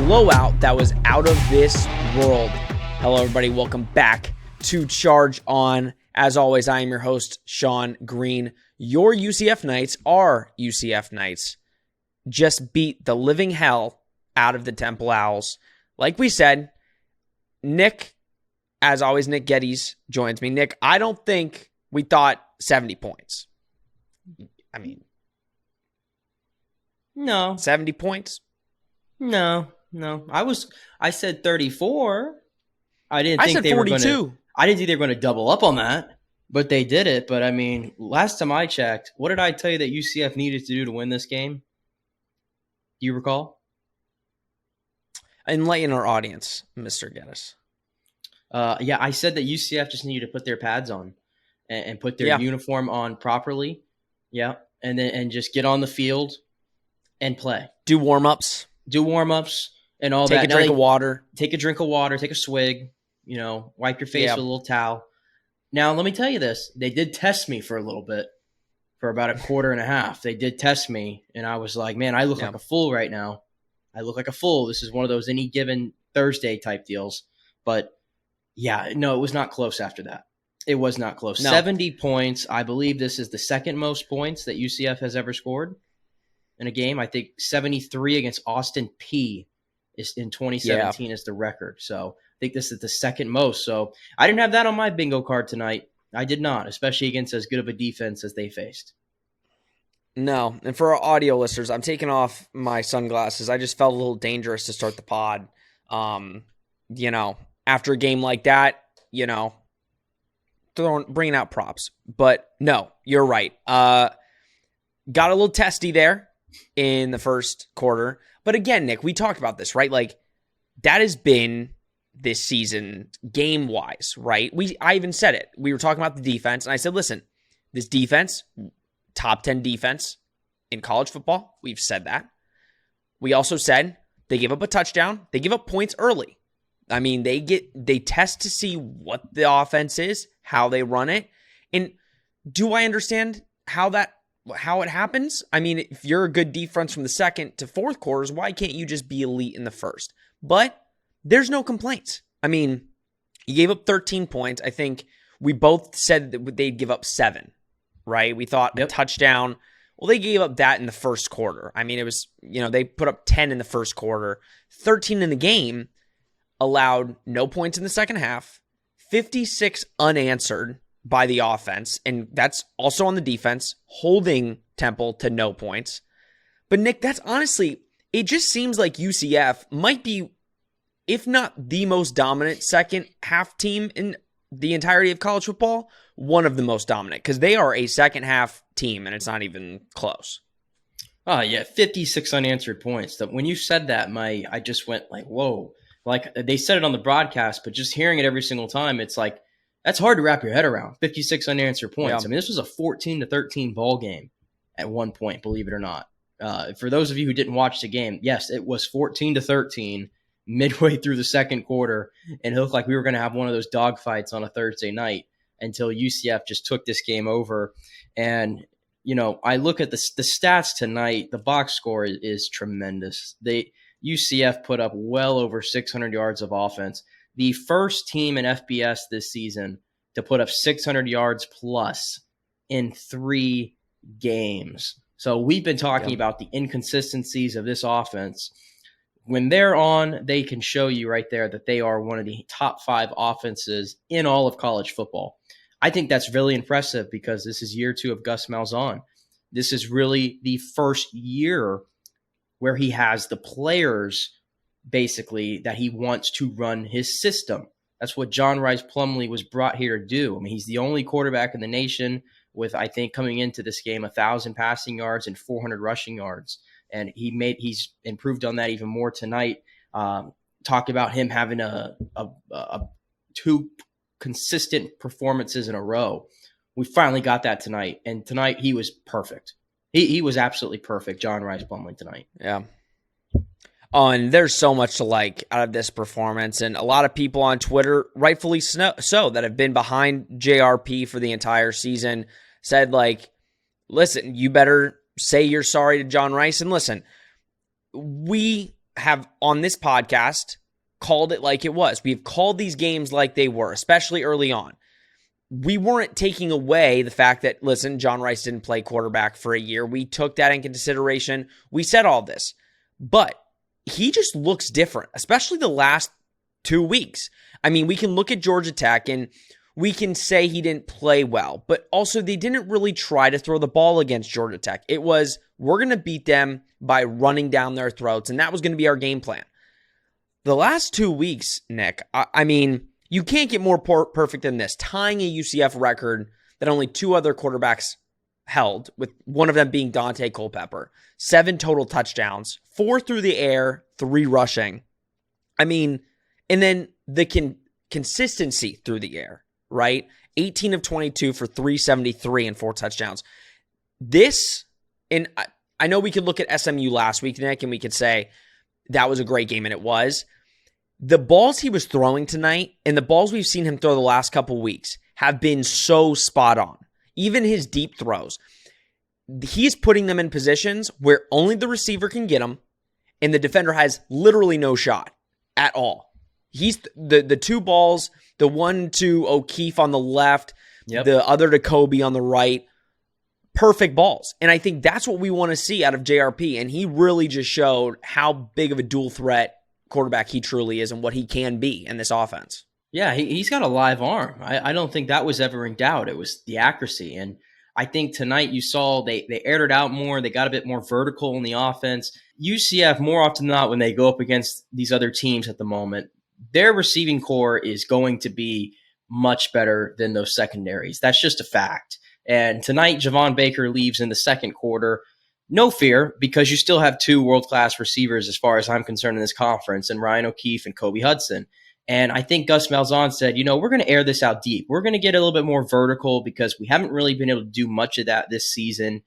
blowout that was out of this world. Hello, everybody. Welcome back to Charge On. As always, I am your host, Sean Green. Your UCF Knights are UCF Knights. Just beat the living hell out of the Temple Owls. Like we said, Nick, as always, Nick Geddes joins me. Nick, I don't think we thought 70 points. I mean, no. 70 points? No. I said 34. I didn't think they 42. were going to. I didn't think they were going to double up on that, but they did it. But I mean, last time I checked, what did I tell you that UCF needed to do to win this game? Do you recall? Enlighten our audience, Mr. Geddes. Yeah, I said that UCF just needed to put their pads on and put their uniform on properly. Yeah, and just get on the field and play. Do warm-ups and all that. Take a drink of water. Take a drink of water. Take a swig. Wipe your face with a little towel. Now, let me tell you this. They did test me for a little bit, for about a quarter and a half. They did test me, and I was like, man, I look like a fool right now. I look like a fool. This is one of those any given Thursday type deals. But, yeah, no, it was not close after that. It was not close. No. 70 points. I believe this is the second most points that UCF has ever scored in a game. I think 73 against Austin P is in 2017 is the record. So I think this is the second most. So I didn't have that on my bingo card tonight. I did not, especially against as good of a defense as they faced. No. And for our audio listeners, I'm taking off my sunglasses. I just felt a little dangerous to start the pod. After a game like that, bringing out props. But no, you're right. Got a little testy there in the first quarter. But again, Nick, we talked about this, right? Like, that has been this season game-wise, right? I even said it. We were talking about the defense, and I said, listen, this defense, top 10 defense in college football. We've said that. We also said they give up a touchdown. They give up points early. I mean, they test to see what the offense is, how they run it. And do I understand how it happens? I mean, if you're a good defense from the second to fourth quarters, why can't you just be elite in the first? But there's no complaints. I mean, you gave up 13 points. I think we both said that they'd give up 7, right? We thought a touchdown. Well, they gave up that in the first quarter. I mean, it was, they put up 10 in the first quarter, 13 in the game, allowed no points in the second half, 56 unanswered by the offense, and that's also on the defense, holding Temple to no points. But Nick, that's honestly, it just seems like UCF might be, if not the most dominant second half team in the entirety of college football, one of the most dominant, because they are a second half team, and it's not even close. Oh, yeah, 56 unanswered points. When you said that, I just went like, whoa. Like, they said it on the broadcast, but just hearing it every single time, it's like, that's hard to wrap your head around. 56 unanswered points. Yeah. I mean, this was a 14-13 ball game at one point, believe it or not. For those of you who didn't watch the game, yes, it was 14-13 midway through the second quarter, and it looked like we were going to have one of those dogfights on a Thursday night until UCF just took this game over. And, I look at the stats tonight. The box score is tremendous. UCF put up well over 600 yards of offense. The first team in FBS this season to put up 600 yards plus in 3 games. So we've been talking about the inconsistencies of this offense. When they're on, they can show you right there that they are one of the top 5 offenses in all of college football. I think that's really impressive because this is year 2 of Gus Malzahn. This is really the first year where he has the players basically that he wants to run his system. That's what John Rice Plumlee was brought here to do. I mean, he's the only quarterback in the nation with, I think, coming into this game, 1,000 passing yards and 400 rushing yards. And he's improved on that even more tonight. Talk about him having a 2 consistent performances in a row. We finally got that tonight. And tonight he was perfect. He was absolutely perfect, John Rice Plumlee, tonight. Yeah. Oh, and there's so much to like out of this performance. And a lot of people on Twitter, rightfully so, that have been behind JRP for the entire season, said, like, listen, you better say you're sorry to John Rice. And listen, we have on this podcast called it like it was. We've called these games like they were, especially early on. We weren't taking away the fact that, listen, John Rice didn't play quarterback for a year. We took that into consideration. We said all this. But he just looks different, especially the last 2 weeks. I mean, we can look at Georgia Tech and we can say he didn't play well, but also they didn't really try to throw the ball against Georgia Tech. It was, we're going to beat them by running down their throats, and that was going to be our game plan. The last 2 weeks, Nick, I mean, you can't get more perfect than this, tying a UCF record that only 2 other quarterbacks held, with one of them being Dante Culpepper. 7 total touchdowns, 4 through the air, 3 rushing. I mean, and then the consistency through the air, right? 18 of 22 for 373 and 4 touchdowns. This, and I know we could look at SMU last week, Nick, and we could say that was a great game, and it was. The balls he was throwing tonight and the balls we've seen him throw the last couple weeks have been so spot on. Even his deep throws. He's putting them in positions where only the receiver can get them, and the defender has literally no shot at all. He's the 2 balls, the one to O'Keefe on the left, the other to Kobe on the right. Perfect balls. And I think that's what we want to see out of JRP. And he really just showed how big of a dual threat quarterback he truly is and what he can be in this offense. Yeah, he's got a live arm. I don't think that was ever in doubt. It was the accuracy. And I think tonight you saw they aired it out more. They got a bit more vertical in the offense. UCF, more often than not, when they go up against these other teams at the moment, their receiving core is going to be much better than those secondaries. That's just a fact. And tonight, Javon Baker leaves in the second quarter. No fear, because you still have 2 world-class receivers as far as I'm concerned in this conference, and Ryan O'Keefe and Kobe Hudson. And I think Gus Malzahn said, we're going to air this out deep. We're going to get a little bit more vertical because we haven't really been able to do much of that this season.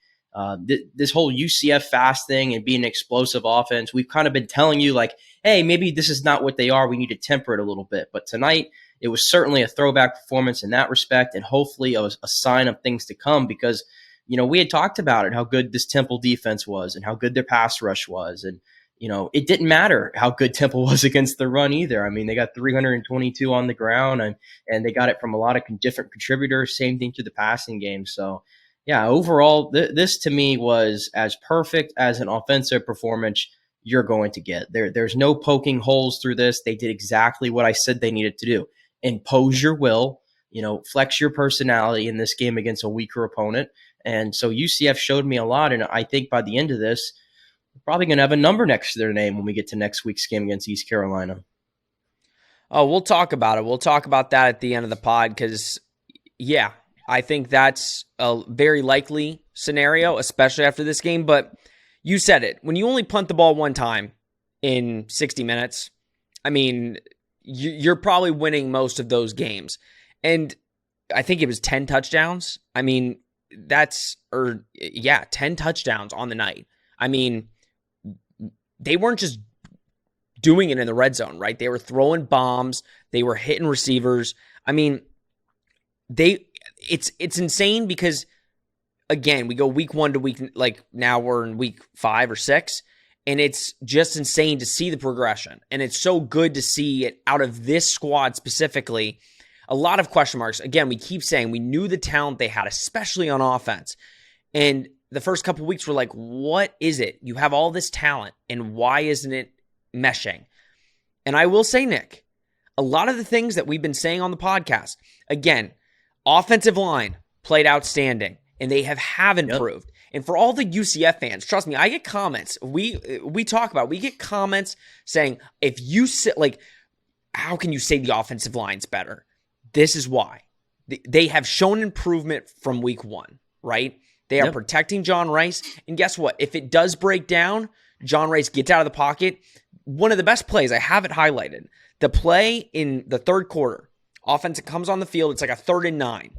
This whole UCF fast thing and being an explosive offense, we've kind of been telling you like, hey, maybe this is not what they are. We need to temper it a little bit. But tonight, it was certainly a throwback performance in that respect, and hopefully a sign of things to come because, we had talked about it, how good this Temple defense was and how good their pass rush was. And, it didn't matter how good Temple was against the run either. I mean, they got 322 on the ground and they got it from a lot of different contributors, same thing through the passing game. So, yeah, overall, this to me was as perfect as an offensive performance you're going to get. There's no poking holes through this. They did exactly what I said they needed to do. Impose your will, flex your personality in this game against a weaker opponent. And so UCF showed me a lot. And I think by the end of this, we're probably going to have a number next to their name when we get to next week's game against East Carolina. Oh, we'll talk about it. We'll talk about that at the end of the pod because, yeah, I think that's a very likely scenario, especially after this game. But you said it. When you only punt the ball one time in 60 minutes, I mean, you're probably winning most of those games. And I think it was 10 touchdowns. I mean, 10 touchdowns on the night. I mean, they weren't just doing it in the red zone, right? They were throwing bombs. They were hitting receivers. I mean, it's insane because, again, we go week 1 to week, like now we're in week 5 or 6, and it's just insane to see the progression. And it's so good to see it out of this squad specifically. A lot of question marks. Again, we keep saying we knew the talent they had, especially on offense. And the first couple weeks were like, what is it? You have all this talent, and why isn't it meshing? And I will say, Nick, a lot of the things that we've been saying on the podcast, again, offensive line played outstanding, and they have improved. Yep. And for all the UCF fans, trust me, I get comments. We get comments saying, if you sit, like, how can you say the offensive line's better? This is why. They have shown improvement from week 1, right? They are protecting John Rice. And guess what? If it does break down, John Rice gets out of the pocket. One of the best plays, I have it highlighted. The play in the third quarter, offense comes on the field. It's like a 3rd and 9.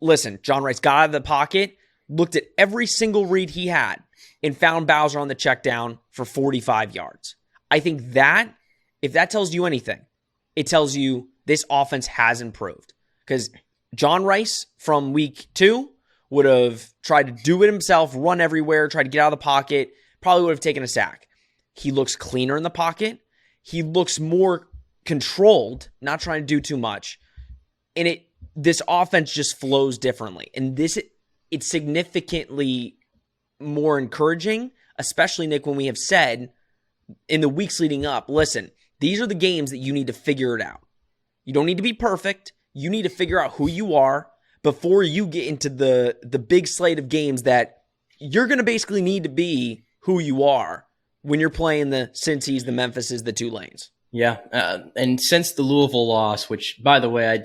Listen, John Rice got out of the pocket, looked at every single read he had, and found Bowser on the check down for 45 yards. I think that, if that tells you anything, it tells you this offense has improved. Because John Rice from week 2 would have tried to do it himself, run everywhere, tried to get out of the pocket, probably would have taken a sack. He looks cleaner in the pocket. He looks more controlled, not trying to do too much. And this offense just flows differently. And it's significantly more encouraging, especially, Nick, when we have said in the weeks leading up, listen, these are the games that you need to figure it out. You don't need to be perfect. You need to figure out who you are before you get into the big slate of games that you're going to basically need to be who you are when you're playing the Cincy's, the Memphises, the Tulanes. Yeah, and since the Louisville loss, which, by the way,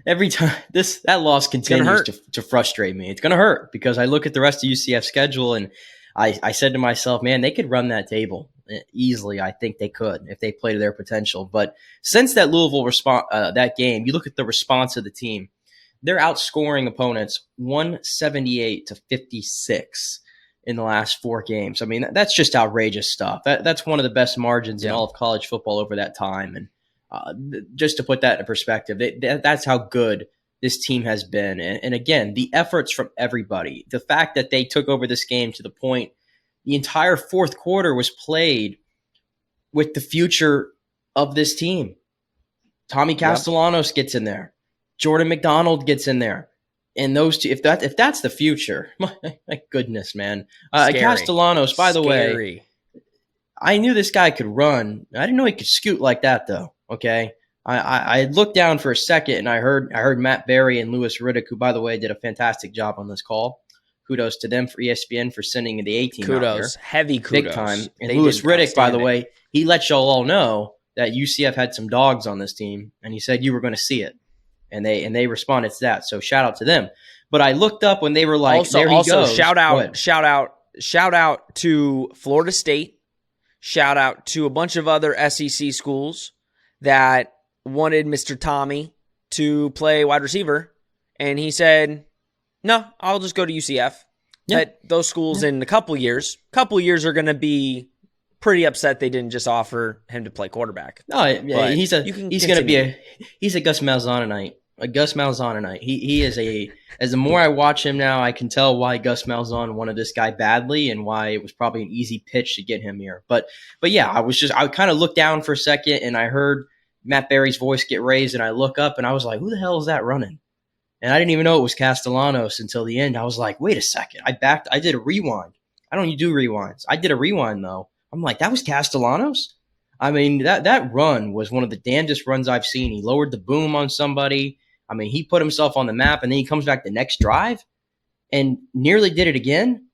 every time that loss continues to frustrate me. It's going to hurt because I look at the rest of UCF's schedule and I said to myself, man, they could run that table easily. I think they could if they play to their potential. But since that Louisville that game, you look at the response of the team. They're outscoring opponents 178-56 in the last 4 games. I mean, that's just outrageous stuff. That's one of the best margins in all of college football over that time. And just to put that in perspective, that's how good this team has been. And again, the efforts from everybody, the fact that they took over this game to the point the entire fourth quarter was played with the future of this team. Tommy Castellanos gets in there. Jordan McDonald gets in there. And those two, if that's the future, my goodness, man. Castellanos, by the way, I knew this guy could run. I didn't know he could scoot like that, though. Okay, I looked down for a second and I heard Matt Berry and Louis Riddick, who, by the way, did a fantastic job on this call. Kudos to them for ESPN for sending the A-team out here. Heavy kudos. Big time. And Louis Riddick, by the way, he let y'all all know that UCF had some dogs on this team, and he said you were going to see it. And they responded to that. So shout out to them. But I looked up when they were like, there he goes. Shout out to Florida State. Shout out to a bunch of other SEC schools that wanted Mr. Tommy to play wide receiver. And he said, no, I'll just go to UCF. Yeah. Those schools in a couple years are going to be pretty upset they didn't just offer him to play quarterback. No, yeah, he's a Gus Malzahnite. A Gus Malzahnite. He is as the more I watch him now, I can tell why Gus Malzahn wanted this guy badly and why it was probably an easy pitch to get him here. But yeah, I kind of looked down for a second and I heard Matt Berry's voice get raised and I look up and I was like, who the hell is that running? And I didn't even know it was Castellanos until the end. I was like, wait a second. I did a rewind. I don't do rewinds. I did a rewind though. I'm like, that was Castellanos? I mean, that run was one of the damnedest runs I've seen. He lowered the boom on somebody. I mean, he put himself on the map, and then he comes back the next drive and nearly did it again.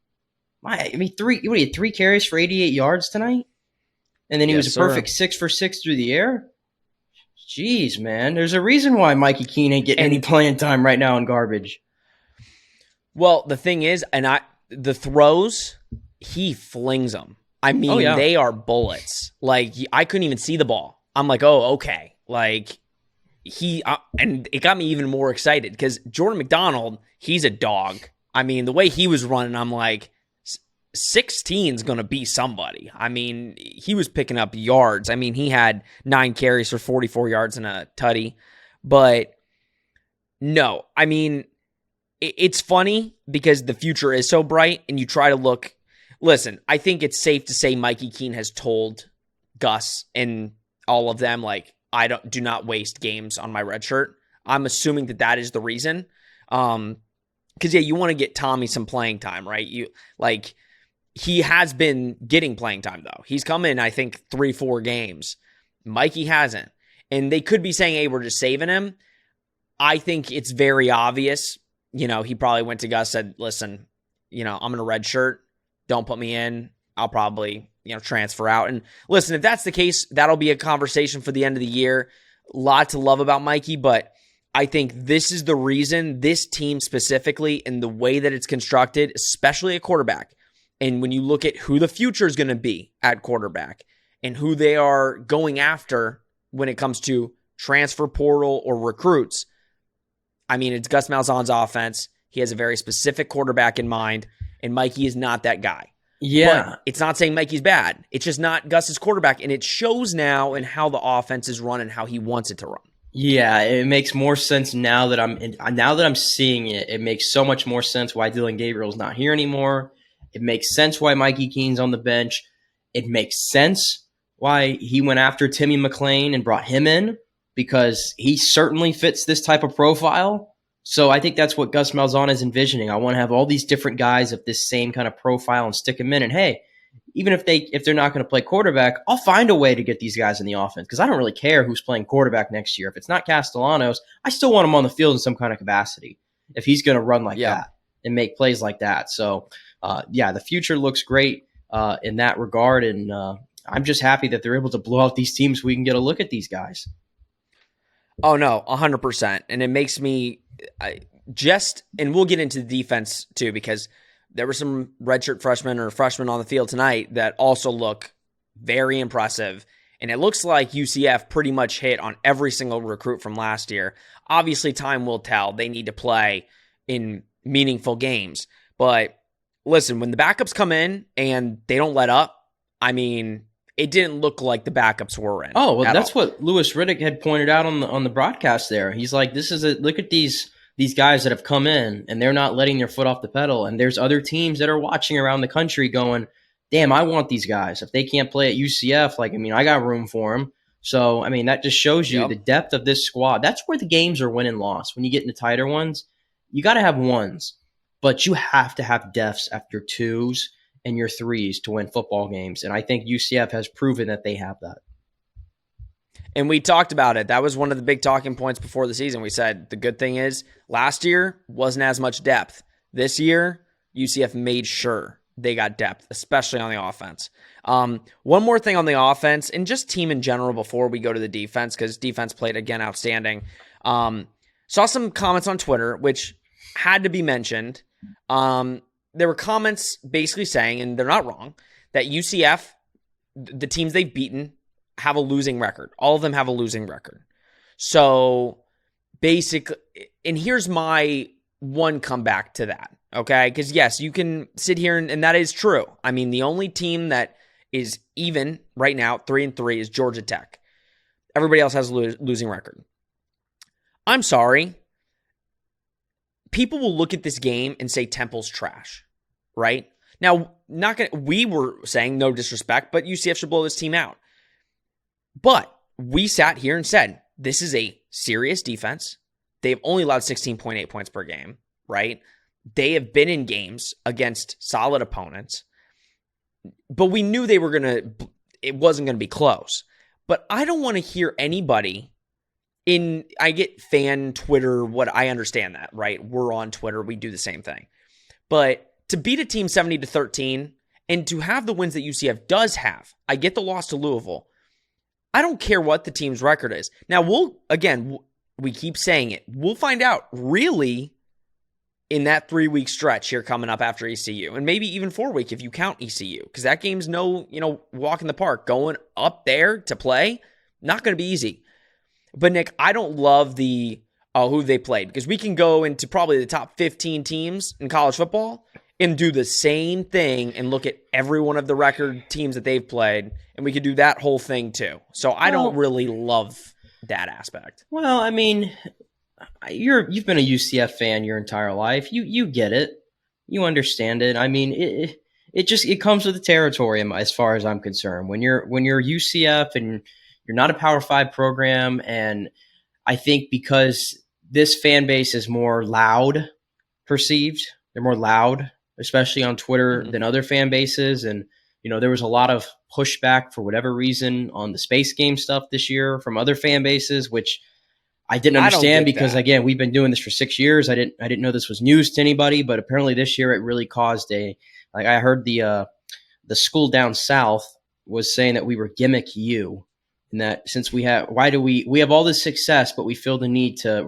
He had 3 carries for 88 yards tonight? And then he was a perfect 6 for 6 through the air? Jeez, man. There's a reason why Mikey Keene ain't getting any playing time right now in garbage. Well, the thing is, the throws, he flings them. I mean, They are bullets. Like, I couldn't even see the ball. I'm like, oh, okay. Like, and it got me even more excited because Jordan McDonald, he's a dog. I mean, the way he was running, I'm like, 16's going to be somebody. I mean, he was picking up yards. I mean, he had 9 carries for 44 yards and a tutty. But no, I mean, it's funny because the future is so bright and you try to look. Listen, I think it's safe to say Mikey Keene has told Gus and all of them, like, do not waste games on my red shirt. I'm assuming that is the reason. Because, you want to get Tommy some playing time, right? He has been getting playing time, though. He's come in, I think, 3-4 games. Mikey hasn't. And they could be saying, hey, we're just saving him. I think it's very obvious. He probably went to Gus, said, listen, I'm in a red shirt. Don't put me in. I'll probably, transfer out. And listen, if that's the case, that'll be a conversation for the end of the year. A lot to love about Mikey, but I think this is the reason this team specifically and the way that it's constructed, especially at quarterback. And when you look at who the future is going to be at quarterback and who they are going after when it comes to transfer portal or recruits, I mean, it's Gus Malzahn's offense. He has a very specific quarterback in mind. And Mikey is not that guy. Yeah. But it's not saying Mikey's bad. It's just not Gus's quarterback. And it shows now in how the offense is run and how he wants it to run. Yeah, it makes more sense now that I'm seeing it. It makes so much more sense why Dylan Gabriel's not here anymore. It makes sense why Mikey Keene's on the bench. it makes sense why he went after Timmy McClain and brought him in, because he certainly fits this type of profile. So I think that's what Gus Malzahn is envisioning. I want to have all these different guys of this same kind of profile and stick them in. And hey, even if they're not going to play quarterback, I'll find a way to get these guys in the offense, because I don't really care who's playing quarterback next year. If it's not Castellanos, I still want him on the field in some kind of capacity if he's going to run like that and make plays like that. So, the future looks great in that regard. And I'm just happy that they're able to blow out these teams so we can get a look at these guys. Oh, no, 100%. And it makes me and we'll get into the defense too, because there were some redshirt freshmen on the field tonight that also look very impressive. And it looks like UCF pretty much hit on every single recruit from last year. Obviously, time will tell. They need to play in meaningful games. But listen, when the backups come in and they don't let up, I mean, it didn't look like the backups were in. Oh, well, that's what Louis Riddick had pointed out on the broadcast there. He's like, look at these guys that have come in and they're not letting their foot off the pedal. And there's other teams that are watching around the country going, damn, I want these guys. If they can't play at UCF, I got room for them. So, that just shows you the depth of this squad. That's where the games are win and loss. When you get into tighter ones, you got to have ones, but you have to have depths after twos and your threes to win football games. And I think UCF has proven that they have that. And we talked about it. That was one of the big talking points before the season. We said the good thing is last year wasn't as much depth. This year, UCF made sure they got depth, especially on the offense. One more thing on the offense and just team in general before we go to the defense, because defense played, again, outstanding. Saw some comments on Twitter, which had to be mentioned. There were comments basically saying, and they're not wrong, that UCF, the teams they've beaten, have a losing record. All of them have a losing record. So basically, and here's my one comeback to that, okay? Because yes, you can sit here and that is true. The only team that is even right now, 3-3, is Georgia Tech. Everybody else has a losing record. I'm sorry. People will look at this game and say Temple's trash, right? Now, we were saying no disrespect, but UCF should blow this team out. But we sat here and said, this is a serious defense. They've only allowed 16.8 points per game, right? They have been in games against solid opponents, but we knew it wasn't going to be close. But I don't want to hear anybody I get fan Twitter, I understand that, right? We're on Twitter. We do the same thing. But to beat a team 70-13 and to have the wins that UCF does have, I get the loss to Louisville. I don't care what the team's record is. Now, we keep saying it. We'll find out really in that 3-week stretch here coming up after ECU, and maybe even 4-week if you count ECU, because that game's no, walk in the park. Going up there to play, not going to be easy. But Nick, I don't love who they played, because we can go into probably the top 15 teams in college football and do the same thing and look at every one of the record teams that they've played, and we could do that whole thing too. So I don't really love that aspect. Well, you've been a UCF fan your entire life. You get it. You understand it. It comes with the territory as far as I'm concerned. When you're UCF and you're not a Power 5 program, and I think because this fan base is more loud perceived, they're more loud, especially on Twitter, than other fan bases. And, there was a lot of pushback for whatever reason on the space game stuff this year from other fan bases, which I didn't understand because, again, we've been doing this for 6 years. I didn't know this was news to anybody, but apparently this year it really caused I heard the school down south was saying that we were gimmick you, and that since we have all this success, but we feel the need to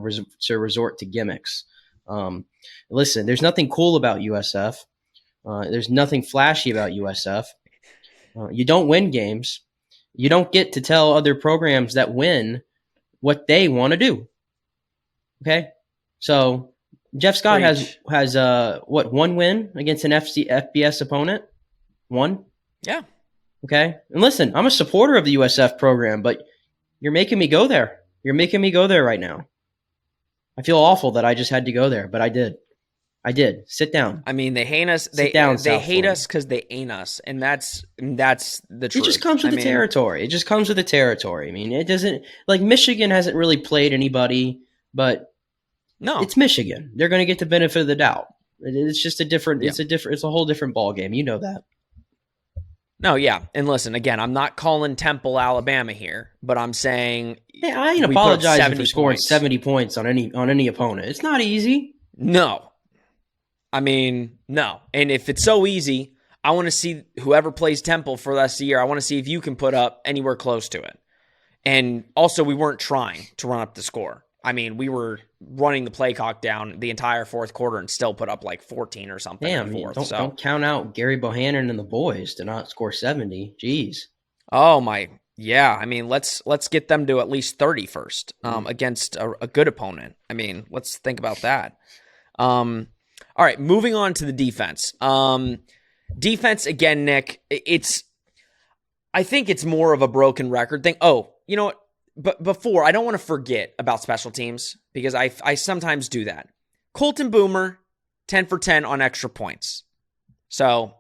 resort to gimmicks. Listen, there's nothing cool about USF. There's nothing flashy about USF. You don't win games. You don't get to tell other programs that win what they want to do. Okay? So Jeff Scott has one win against an FBS opponent? One? Yeah. Okay? And listen, I'm a supporter of the USF program, but you're making me go there. You're making me go there right now. I feel awful that I just had to go there, but I did. I did. Sit down. I mean, they hate us. They hate us because they ain't us, and that's the truth. It just comes with the territory. It just comes with the territory. I mean, it doesn't like Michigan hasn't really played anybody, but no, it's Michigan. They're going to get the benefit of the doubt. It's just a different. Yeah. It's a whole different ball game. You know that. No, yeah, and listen again. I'm not calling Temple Alabama here, but I'm saying I ain't apologizing for scoring 70 points on any opponent. It's not easy. No, I mean no. And if it's so easy, I want to see whoever plays Temple for the rest of the year. I want to see if you can put up anywhere close to it. And also, we weren't trying to run up the score. I mean, we were running the play clock down the entire fourth quarter and still put up like 14 or something. Damn, don't count out Gary Bohannon and the boys to not score 70. Jeez. Oh my, yeah. I mean, let's get them to at least 30 first against a good opponent. I mean, let's think about that. All right, moving on to the defense. Defense again, Nick. I think it's more of a broken record thing. Oh, you know what? But before, I don't want to forget about special teams because I sometimes do that. Colton Boomer, 10 for 10 on extra points. So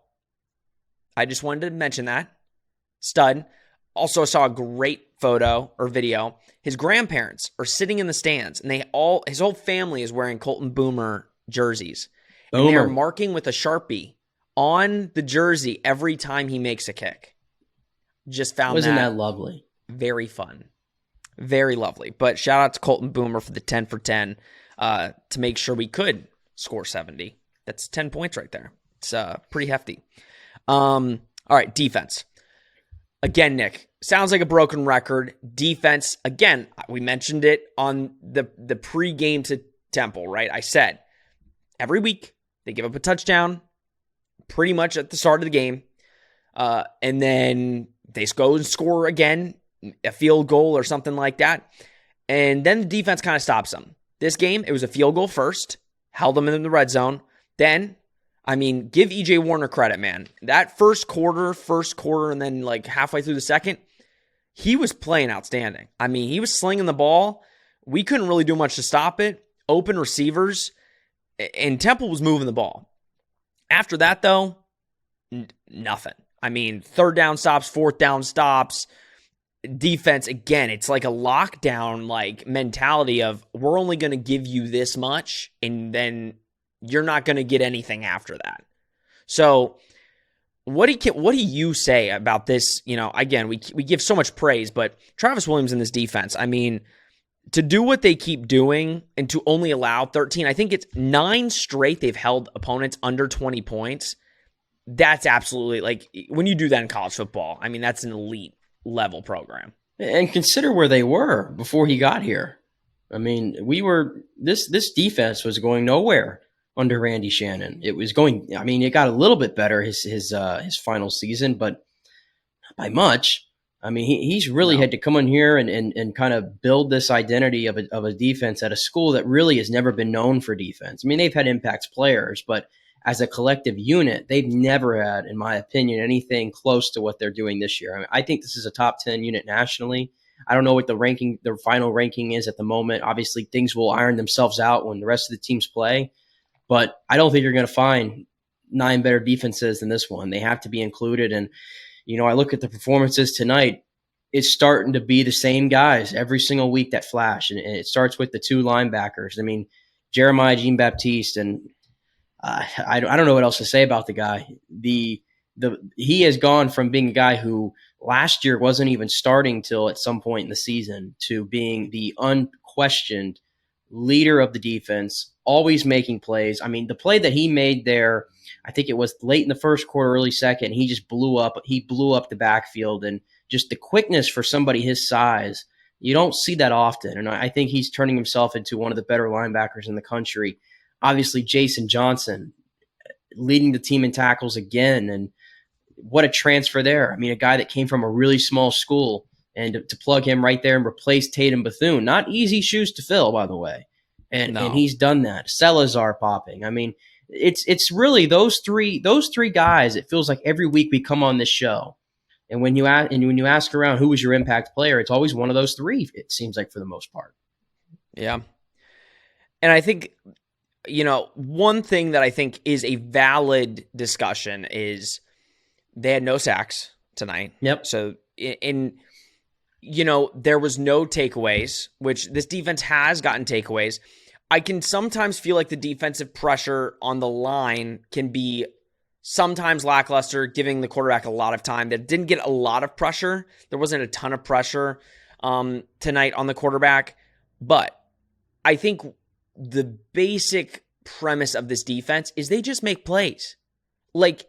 I just wanted to mention that. Stud. Also saw a great photo or video. His grandparents are sitting in the stands and his whole family is wearing Colton Boomer jerseys. And they are marking with a Sharpie on the jersey every time he makes a kick. Just found Wasn't that lovely? Very fun. Very lovely. But shout out to Colton Boomer for the 10 for 10 to make sure we could score 70. That's 10 points right there. It's pretty hefty. All right, defense. Again, Nick, sounds like a broken record. Defense, again, we mentioned it on the pregame to Temple, right? I said every week they give up a touchdown pretty much at the start of the game. And then they go and score again, a field goal or something like that. And then the defense kind of stops them. This game, it was a field goal first, held them in the red zone. Then, I mean, give EJ Warner credit, man. That first quarter, and then like halfway through the second, he was playing outstanding. I mean, he was slinging the ball. We couldn't really do much to stop it. Open receivers, and Temple was moving the ball. After that, though, nothing. I mean, third down stops, fourth down stops. Defense, again, it's like a lockdown like mentality of we're only going to give you this much and then you're not going to get anything after that. So what do you say about this? You know, again, we give so much praise, but Travis Williams in this defense, I mean, to do what they keep doing and to only allow 13, I think it's 9 straight they've held opponents under 20 points. That's absolutely, like, when you do that in college football, I mean, that's an elite level program. And consider where they were before he got here. I mean, this defense was going nowhere under Randy Shannon. It was going, I mean, it got a little bit better his final season, but not by much. I mean, he's really had to come in here and kind of build this identity of a defense at a school that really has never been known for defense. I mean, they've had impact players, but as a collective unit, they've never had, in my opinion, anything close to what they're doing this year. I mean, I think this is a top 10 unit nationally. I don't know what the final ranking is at the moment. Obviously, things will iron themselves out when the rest of the teams play, but I don't think you're going to find 9 better defenses than this one. They have to be included. And, you know, I look at the performances tonight, it's starting to be the same guys every single week that flash. And it starts with the 2 linebackers. I mean, Jeremiah Jean-Baptiste, and I don't know what else to say about the guy. He has gone from being a guy who last year wasn't even starting till at some point in the season to being the unquestioned leader of the defense, always making plays. I mean, the play that he made there, I think it was late in the first quarter, early second, he just blew up. He blew up the backfield, and just the quickness for somebody his size, you don't see that often. And I think he's turning himself into one of the better linebackers in the country. Obviously, Jason Johnson leading the team in tackles again, and what a transfer there. I mean, a guy that came from a really small school, and to plug him right there and replace Tatum Bethune, not easy shoes to fill, by the way. And he's done that. Salazar popping. I mean, it's really those three guys. It feels like every week we come on this show, and when you ask around who was your impact player, it's always one of those 3. It seems like for the most part. Yeah, and I think one thing that I think is a valid discussion is they had no sacks tonight. Yep. So there was no takeaways, which this defense has gotten takeaways. I can sometimes feel like the defensive pressure on the line can be sometimes lackluster, giving the quarterback a lot of time. That didn't get a lot of pressure. There wasn't a ton of pressure tonight on the quarterback. But I think the basic premise of this defense is they just make plays. Like,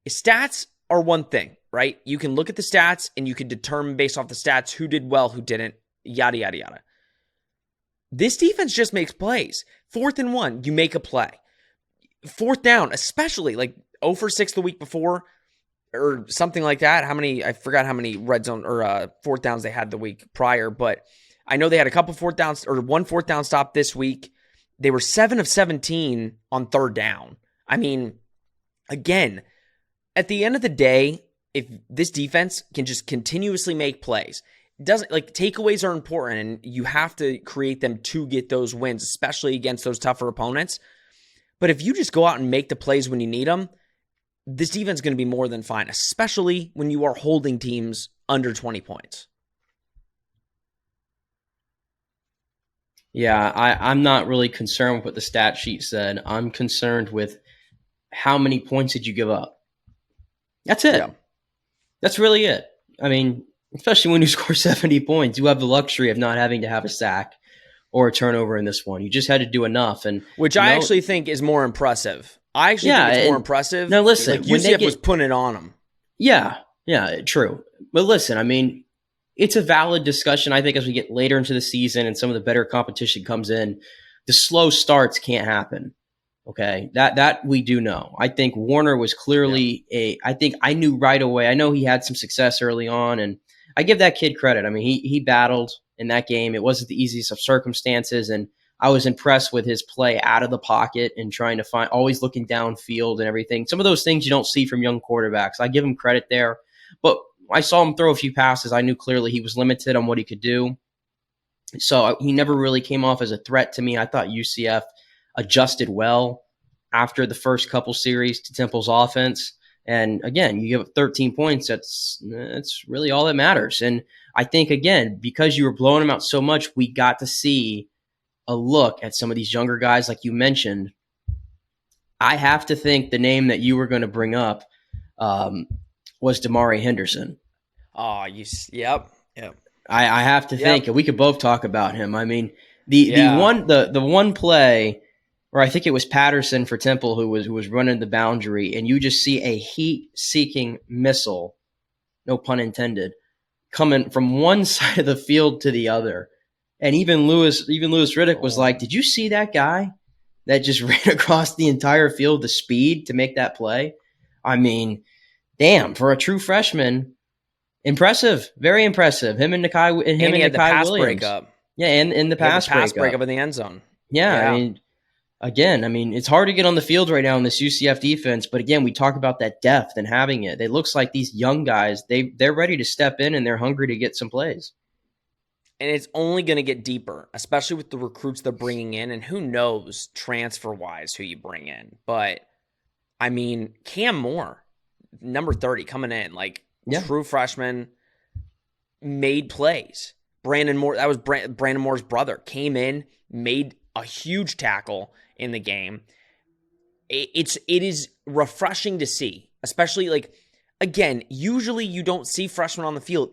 stats are one thing, right? You can look at the stats and you can determine based off the stats who did well, who didn't, yada, yada, yada. This defense just makes plays. 4th and 1, you make a play. 4th down, especially like 0 for 6 the week before or something like that. I forgot how many red zone or 4th downs they had the week prior, but I know they had a couple 4th downs or 1 4th down stop this week. They were 7 of 17 on 3rd down. I mean, again, at the end of the day, if this defense can just continuously make plays, takeaways are important and you have to create them to get those wins, especially against those tougher opponents. But if you just go out and make the plays when you need them, this defense is going to be more than fine, especially when you are holding teams under 20 points. Yeah, I'm not really concerned with what the stat sheet said. I'm concerned with how many points did you give up. That's it. Yeah. That's really it. I mean, especially when you score 70 points, you have the luxury of not having to have a sack or a turnover in this one. You just had to do enough. Which I actually think is more impressive. I actually think it's more impressive. Now, listen. Like UCF was putting it on them. Yeah, true. But listen, I mean, it's a valid discussion. I think as we get later into the season and some of the better competition comes in, the slow starts can't happen. Okay, that we do know. I think Warner was clearly I think I knew right away. I know he had some success early on, and I give that kid credit. I mean, he battled in that game. It wasn't the easiest of circumstances, and I was impressed with his play out of the pocket and trying to find, always looking downfield and everything. Some of those things you don't see from young quarterbacks. I give him credit there, but I saw him throw a few passes. I knew clearly he was limited on what he could do. So he never really came off as a threat to me. I thought UCF adjusted well after the first couple series to Temple's offense. And again, you give up 13 points. That's really all that matters. And I think, again, because you were blowing them out so much, we got to see a look at some of these younger guys, like you mentioned. I have to think the name that you were going to bring up was Damari Henderson. Oh, yep. I have to think, and we could both talk about him. I mean, the one play where I think it was Patterson for Temple who was running the boundary, and you just see a heat-seeking missile, no pun intended, coming from one side of the field to the other. And even Louis Riddick was like, "Did you see that guy that just ran across the entire field, the speed to make that play?" I mean, damn, for a true freshman, impressive, very impressive. Him and Nakai Williams. Breakup. Yeah, and the pass breakup in the end zone. Yeah, I mean, again, it's hard to get on the field right now in this UCF defense, but again, we talk about that depth and having it. It looks like these young guys, they're ready to step in and they're hungry to get some plays. And it's only going to get deeper, especially with the recruits they're bringing in, and who knows transfer-wise who you bring in. But, I mean, Cam Moore, number 30, coming in, true freshman, made plays. Brandon Moore, that was Brandon Moore's brother, came in, made a huge tackle in the game. It is refreshing to see, especially, again, usually you don't see freshmen on the field.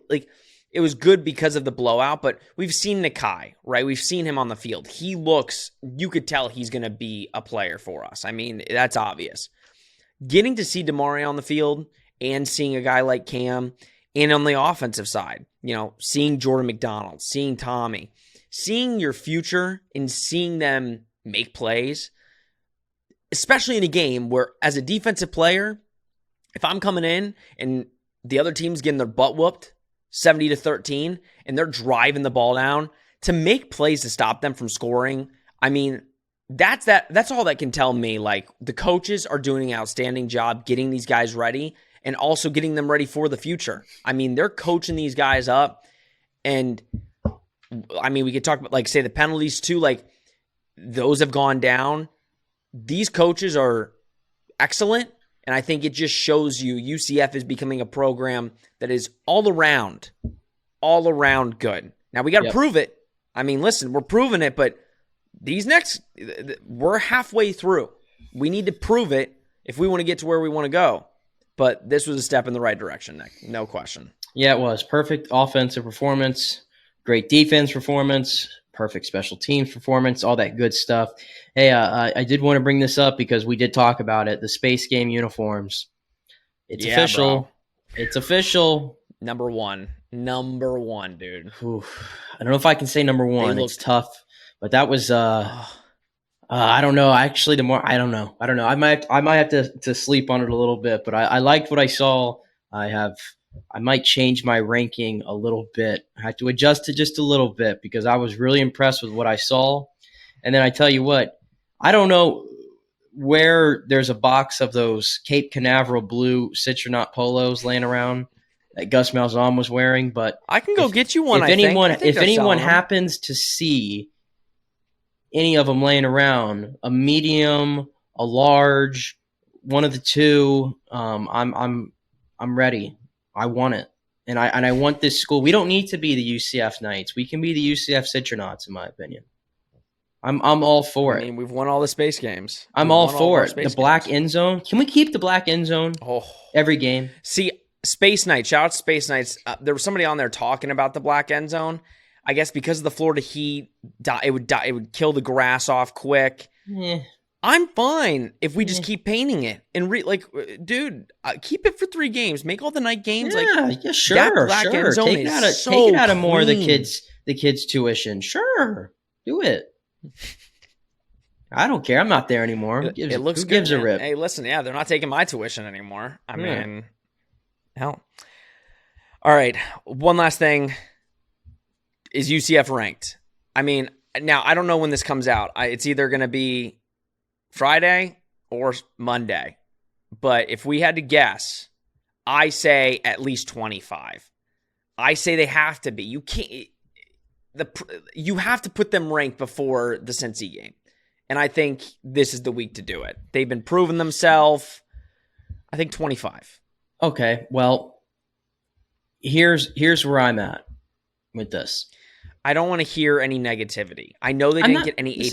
It was good because of the blowout, but we've seen Nakai, right? We've seen him on the field. You could tell he's going to be a player for us. I mean, that's obvious. Getting to see Damari on the field and seeing a guy like Cam, and on the offensive side, seeing Jordan McDonald, seeing Tommy, seeing your future and seeing them make plays, especially in a game where, as a defensive player, if I'm coming in and the other team's getting their butt whooped 70-13 and they're driving the ball down, to make plays to stop them from scoring, I mean, that's all that can tell me. The coaches are doing an outstanding job getting these guys ready and also getting them ready for the future. I mean, they're coaching these guys up, and I mean, we could talk about, say, the penalties too. Those have gone down. these coaches are excellent, and I think it just shows you UCF is becoming a program that is all around good. Now, we got to prove it. I mean, listen, we're proving it, but we're halfway through. We need to prove it if we want to get to where we want to go. But this was a step in the right direction, Nick. No question. Yeah, it was. Perfect offensive performance, great defense performance, perfect special teams performance, all that good stuff. Hey, I did want to bring this up because we did talk about it. The Space Game uniforms. It's official. Bro. It's official. Number one, dude. Oof. I don't know if I can say number one. It's tough. But that was I don't know. Actually, I don't know. I might have to sleep on it a little bit, but I liked what I saw. I might change my ranking a little bit. I had to adjust it just a little bit because I was really impressed with what I saw. And then I tell you what, I don't know where there's a box of those Cape Canaveral blue Citronaut polos laying around that Gus Malzahn was wearing, but I can go get you one. If anyone happens to see any of them laying around, a medium, a large, one of the two, I'm ready. I want it. And I want this school. We don't need to be the UCF Knights. We can be the UCF Citronauts, in my opinion. I'm all for it. I mean, we've won all the space games. I'm all for it. The black end zone. Can we keep the black end zone every game? See, Space Knights. Shout out to Space Knights. There was somebody on there talking about the black end zone. I guess because of the Florida heat, it would kill the grass off quick. I'm fine if we just keep painting it and dude, keep it for 3 games. Make all the night games. Yeah, sure. That black end zone take it out of more of the kids' tuition. Sure, do it. I don't care. I'm not there anymore. It looks who good, gives man. a rip? Hey, listen, yeah, they're not taking my tuition anymore. I mean, hell. All right, one last thing. Is UCF ranked? I mean, now I don't know when this comes out. It's either going to be Friday or Monday. But if we had to guess, I say at least 25. I say they have to be. You can't. You have to put them ranked before the Cincy game. And I think this is the week to do it. They've been proving themselves. I think 25. Okay, well, here's where I'm at with this. I don't want to hear any negativity. I know they didn't get any AP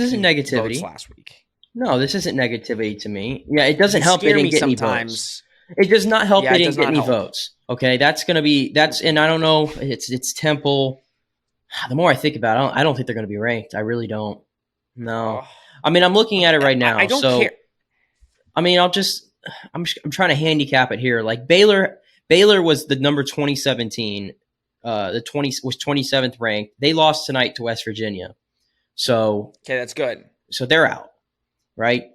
votes last week. No, this isn't negativity to me. Yeah, it doesn't help they didn't get any votes. It does not help they didn't get any votes. Okay, and I don't know, it's Temple. The more I think about it, I don't think they're going to be ranked. I really don't. No. I mean, I'm looking at it right now. I don't care. I mean, I'm trying to handicap it here. Like Baylor was the number 2017. Was 27th ranked. They lost tonight to West Virginia. So okay, that's good. So they're out, right?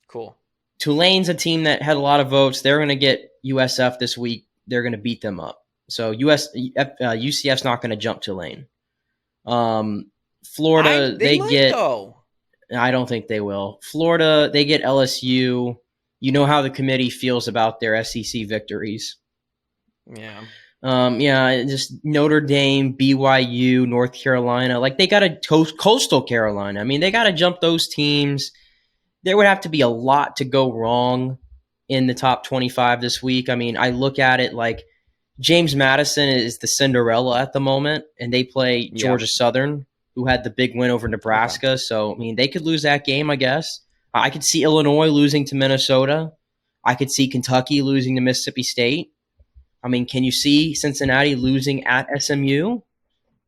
Cool. Tulane's a team that had a lot of votes. They're going to get USF this week. They're going to beat them up. So UCF's not going to jump Tulane. Florida, they get. Though. I don't think they will. Florida, they get LSU. You know how the committee feels about their SEC victories. Yeah. Just Notre Dame, BYU, North Carolina. Like they got to Coastal Carolina. I mean, they got to jump those teams. There would have to be a lot to go wrong in the top 25 this week. I mean, I look at it like James Madison is the Cinderella at the moment, and they play Georgia Southern, who had the big win over Nebraska. Okay. So, I mean, they could lose that game, I guess. I could see Illinois losing to Minnesota. I could see Kentucky losing to Mississippi State. I mean, can you see Cincinnati losing at SMU?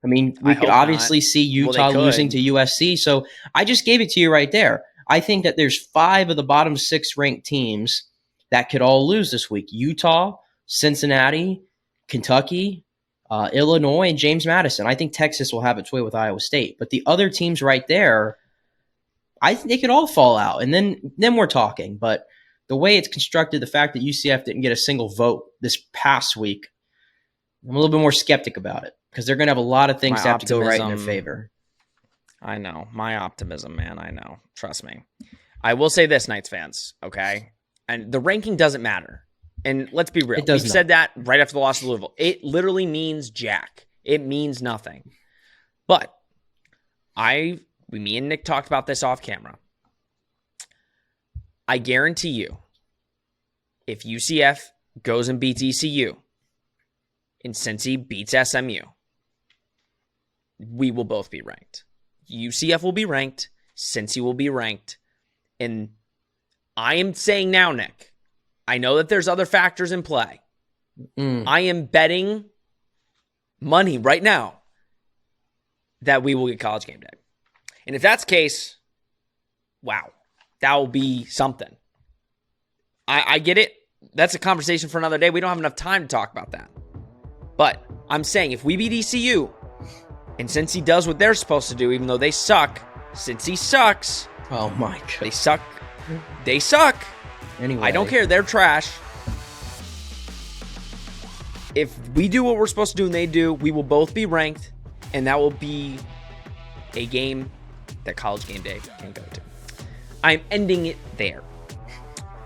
I mean, we could obviously see Utah losing to USC. So I just gave it to you right there. I think that there's 5 of the bottom 6 ranked teams that could all lose this week. Utah, Cincinnati, Kentucky, Illinois, and James Madison. I think Texas will have its way with Iowa State. But the other teams right there, I think they could all fall out. And then we're talking. But the way it's constructed, the fact that UCF didn't get a single vote this past week, I'm a little bit more skeptic about it because they're going to have a lot of things that have to go right in their favor. I know. My optimism, man. I know. Trust me. I will say this, Knights fans, okay? And the ranking doesn't matter. And let's be real. We've said that right after the loss of Louisville. It literally means jack. It means nothing. But me and Nick talked about this off camera. I guarantee you, if UCF goes and beats ECU and Cincy beats SMU, we will both be ranked. UCF will be ranked. Cincy will be ranked. And I am saying now, Nick, I know that there's other factors in play. I am betting money right now that we will get College Game Day. And if that's the case, wow, that will be something. I get it. That's a conversation for another day. We don't have enough time to talk about that. But I'm saying if we beat ECU and Cincy does what they're supposed to do, even though they suck, Cincy sucks. Oh my God. They suck. They suck. Anyway. I don't care. They're trash. If we do what we're supposed to do and they do, we will both be ranked, and that will be a game that College Game Day can go to. I'm ending it there.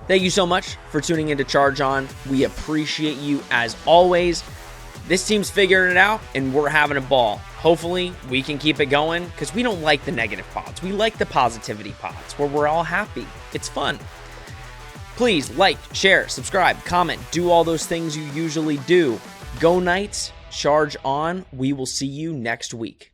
Thank you so much for tuning in to Charge On. We appreciate you as always. This team's figuring it out, and we're having a ball. Hopefully, we can keep it going, because we don't like the negative pods. We like the positivity pods, where we're all happy. It's fun. Please like, share, subscribe, comment, do all those things you usually do. Go Knights, charge on. We will see you next week.